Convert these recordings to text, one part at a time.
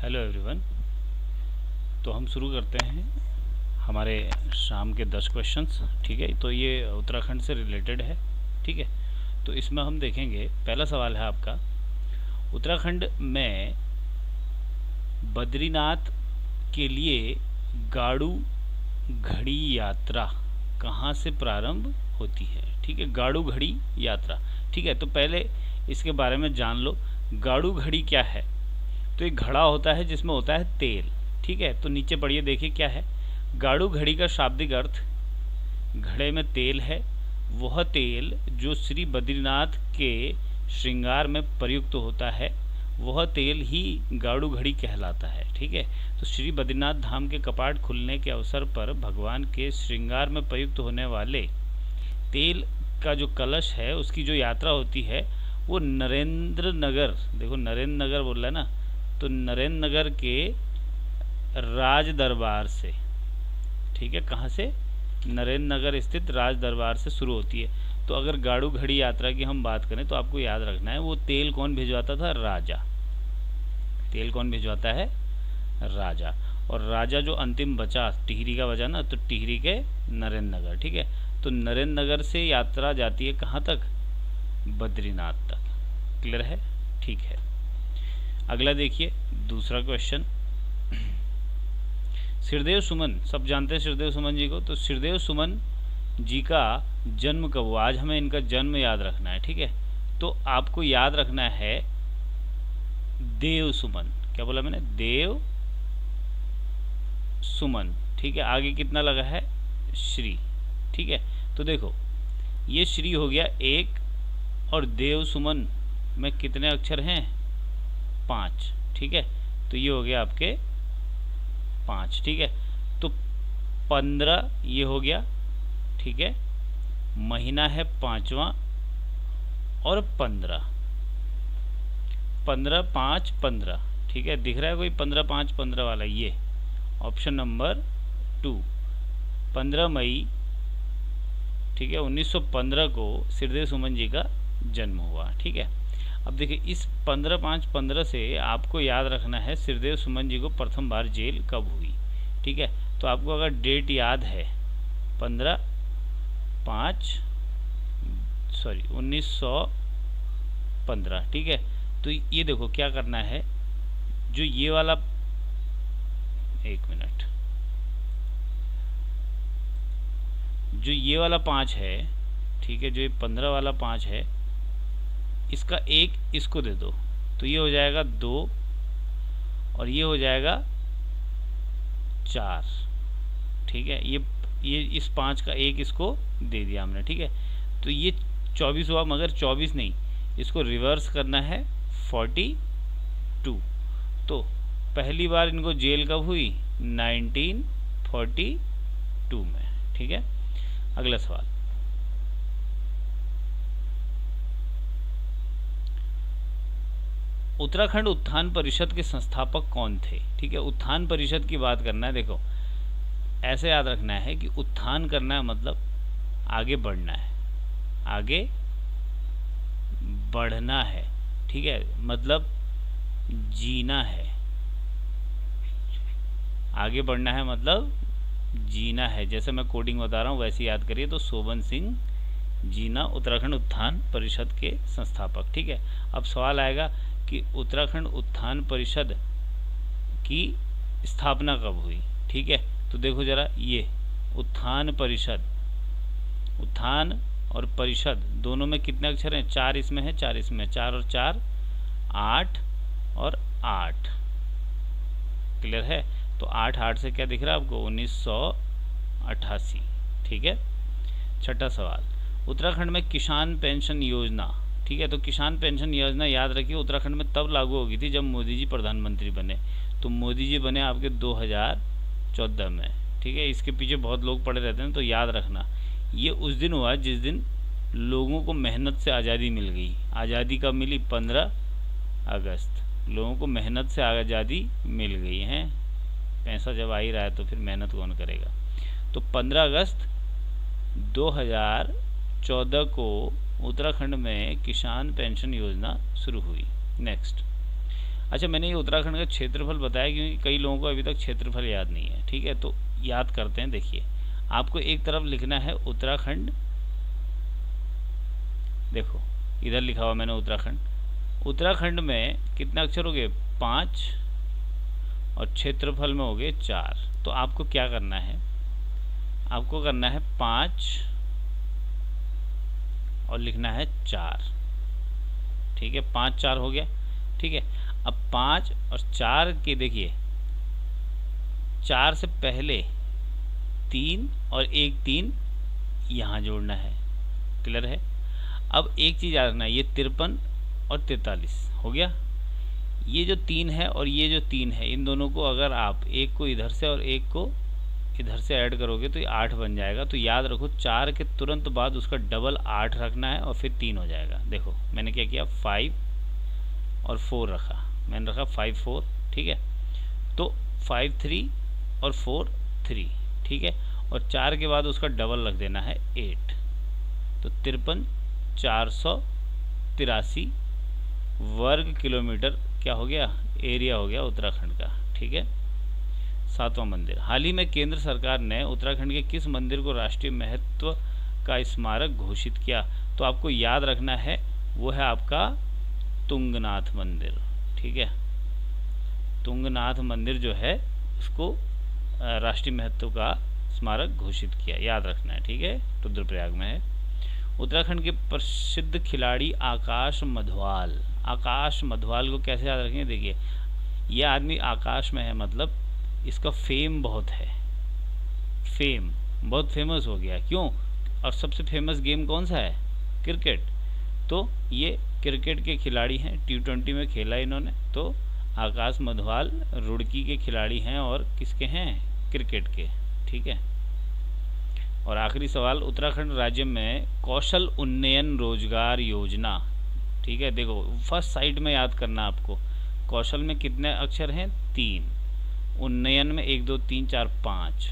Hello everyone. तो हम शुरू करते हैं हमारे शाम के 10 क्वेश्चंस। ठीक है, तो ये उत्तराखंड से रिलेटेड है। ठीक है, तो इसमें हम देखेंगे, पहला सवाल है आपका, उत्तराखंड में बद्रीनाथ के लिए गाड़ू घड़ी यात्रा कहाँ से प्रारंभ होती है। ठीक है, गाड़ू घड़ी यात्रा। ठीक है, तो पहले इसके बारे में जान लो। गाड़ू घड़ी क्या है? तो एक घड़ा होता है जिसमें होता है तेल। ठीक है, तो नीचे पढ़िए, देखिए क्या है। गाड़ू घड़ी का शाब्दिक अर्थ, घड़े में तेल है, वह तेल जो श्री बद्रीनाथ के श्रृंगार में प्रयुक्त होता है, वह तेल ही गाड़ू घड़ी कहलाता है। ठीक है, तो श्री बद्रीनाथ धाम के कपाट खुलने के अवसर पर भगवान के श्रृंगार में प्रयुक्त होने वाले तेल का जो कलश है, उसकी जो यात्रा होती है, वो नरेंद्र नगर, देखो नरेंद्र नगर बोल रहा है ना, तो नरेंद्र नगर के राज दरबार से, ठीक है, कहाँ से? नरेंद्र नगर स्थित राज दरबार से शुरू होती है। तो अगर गाड़ू घड़ी यात्रा की हम बात करें तो आपको याद रखना है, वो तेल कौन भिजवाता था? राजा। तेल कौन भिजवाता है? राजा। और राजा जो अंतिम बचा, टिहरी का बचा ना, तो टिहरी के नरेंद्र नगर। ठीक है, तो नरेंद्र नगर से यात्रा जाती है कहाँ तक? बद्रीनाथ तक। क्लियर है? ठीक है, अगला देखिए, दूसरा क्वेश्चन। श्रीदेव सुमन, सब जानते हैं श्रीदेव सुमन जी को। तो श्रीदेव सुमन जी का जन्म कब हुआ? आज हमें इनका जन्म याद रखना है। ठीक है, तो आपको याद रखना है देव सुमन। क्या बोला मैंने? देव सुमन। ठीक है, आगे कितना लगा है? श्री। ठीक है, तो देखो ये श्री हो गया एक, और देव सुमन में कितने अक्षर हैं? 5। ठीक है, तो ये हो गया आपके 5। ठीक है, तो 15 ये हो गया। ठीक है, महीना है 5वां, और 15, 15 5 15। ठीक है, दिख रहा है कोई 15 5 15 वाला? ये ऑप्शन नंबर 2, 15 मई, ठीक है, 1915 को श्रीदेव सुमन जी का जन्म हुआ। ठीक है, अब देखिए इस 15 5 15 से आपको याद रखना है श्रीदेव सुमन जी को प्रथम बार जेल कब हुई। ठीक है, तो आपको अगर डेट याद है 1915। ठीक है, तो ये देखो क्या करना है, जो ये वाला, एक मिनट, जो ये वाला 5 है, ठीक है, जो ये 15 वाला 5 है, इसका एक इसको दे दो, तो ये हो जाएगा 2, और ये हो जाएगा 4। ठीक है, ये इस 5 का एक इसको दे दिया हमने। ठीक है, तो ये 24 हुआ, मगर 24 नहीं, इसको रिवर्स करना है 42। तो पहली बार इनको जेल कब हुई? 1942 में। ठीक है, अगला सवाल। उत्तराखंड उत्थान परिषद के संस्थापक कौन थे? ठीक है, उत्थान परिषद की बात करना है। देखो ऐसे याद रखना है कि उत्थान करना है मतलब आगे बढ़ना है, आगे बढ़ना है। ठीक है, मतलब जीना है, आगे बढ़ना है मतलब जीना है। जैसे मैं कोडिंग बता रहा हूँ वैसे याद करिए। तो शोभन सिंह जीना उत्तराखंड उत्थान परिषद के संस्थापक। ठीक है, अब सवाल आएगा कि उत्तराखंड उत्थान परिषद की स्थापना कब हुई। ठीक है, तो देखो जरा, ये उत्थान परिषद, उत्थान और परिषद दोनों में कितने अक्षर हैं? 4 इसमें है, 4 इसमें, 4 और 4 8, और 8। क्लियर है? तो 8 8 से क्या दिख रहा है आपको? 1988। ठीक है, छठा सवाल। उत्तराखंड में किसान पेंशन योजना, ठीक है, तो किसान पेंशन योजना याद रखिए उत्तराखंड में तब लागू हो गई थी जब मोदी जी प्रधानमंत्री बने। तो मोदी जी बने आपके 2014 में। ठीक है, इसके पीछे बहुत लोग पड़े रहते हैं, तो याद रखना ये उस दिन हुआ जिस दिन लोगों को मेहनत से आज़ादी मिल गई। आज़ादी कब मिली? 15 अगस्त। लोगों को मेहनत से आज़ादी मिल गई है। पैसा जब आ ही रहा है तो फिर मेहनत कौन करेगा? तो 15 अगस्त 2014 को उत्तराखंड में किसान पेंशन योजना शुरू हुई। नेक्स्ट, अच्छा, मैंने ये उत्तराखंड का क्षेत्रफल बताया क्योंकि कई लोगों को अभी तक क्षेत्रफल याद नहीं है। ठीक है, तो याद करते हैं। देखिए, आपको एक तरफ लिखना है उत्तराखंड, देखो इधर लिखा हुआ मैंने उत्तराखंड। उत्तराखंड में कितने अक्षर हो गए? 5, और क्षेत्रफल में हो गए 4। तो आपको क्या करना है? आपको करना है 5 और लिखना है 4। ठीक है, 5 4 हो गया। ठीक है, अब 5 और 4 के देखिए, 4 से पहले 3 और 1 3 यहाँ जोड़ना है। क्लियर है? अब एक चीज़ याद रखना है, ये 53 और 43 हो गया। ये जो 3 है और ये जो 3 है, इन दोनों को अगर आप एक को इधर से और एक को इधर से ऐड करोगे तो ये 8 बन जाएगा। तो याद रखो, 4 के तुरंत बाद उसका डबल 8 रखना है और फिर 3 हो जाएगा। देखो मैंने क्या किया, 5 और 4 रखा, मैंने रखा 5 4। ठीक है, तो 5 3 और 4 3। ठीक है, और 4 के बाद उसका डबल रख देना है 8। तो 53 483 वर्ग किलोमीटर क्या हो गया? एरिया हो गया उत्तराखंड का। ठीक है, 7वां मंदिर। हाल ही में केंद्र सरकार ने उत्तराखंड के किस मंदिर को राष्ट्रीय महत्व का स्मारक घोषित किया? तो आपको याद रखना है, वो है आपका तुंगनाथ मंदिर। ठीक है, तुंगनाथ मंदिर जो है उसको राष्ट्रीय महत्व का स्मारक घोषित किया, याद रखना है। ठीक है, रुद्रप्रयाग में है। उत्तराखंड के प्रसिद्ध खिलाड़ी आकाश मधवाल। आकाश मधवाल को कैसे याद रखेंगे? देखिए, ये आदमी आकाश में है, मतलब इसका फेम बहुत है, फेम बहुत फेमस हो गया। क्यों? और सबसे फेमस गेम कौन सा है? क्रिकेट। तो ये क्रिकेट के खिलाड़ी हैं, T20 में खेला इन्होंने। तो आकाश मधवाल रुड़की के खिलाड़ी हैं और किसके हैं? क्रिकेट के। ठीक है, और आखिरी सवाल, उत्तराखंड राज्य में कौशल उन्नयन रोजगार योजना। ठीक है, देखो फर्स्ट साइड में याद करना आपको, कौशल में कितने अक्षर हैं? 3, उन्नयन में 1 2 3 4 5।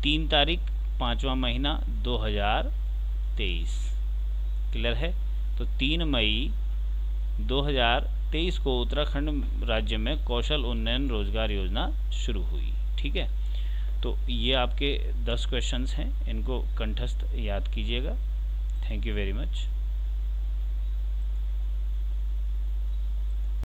3 तारीख 5वां महीना 2023। क्लियर है? तो 3 मई 2023 को उत्तराखंड राज्य में कौशल उन्नयन रोजगार योजना शुरू हुई। ठीक है, तो ये आपके 10 क्वेश्चंस हैं, इनको कंठस्थ याद कीजिएगा। Thank you very much.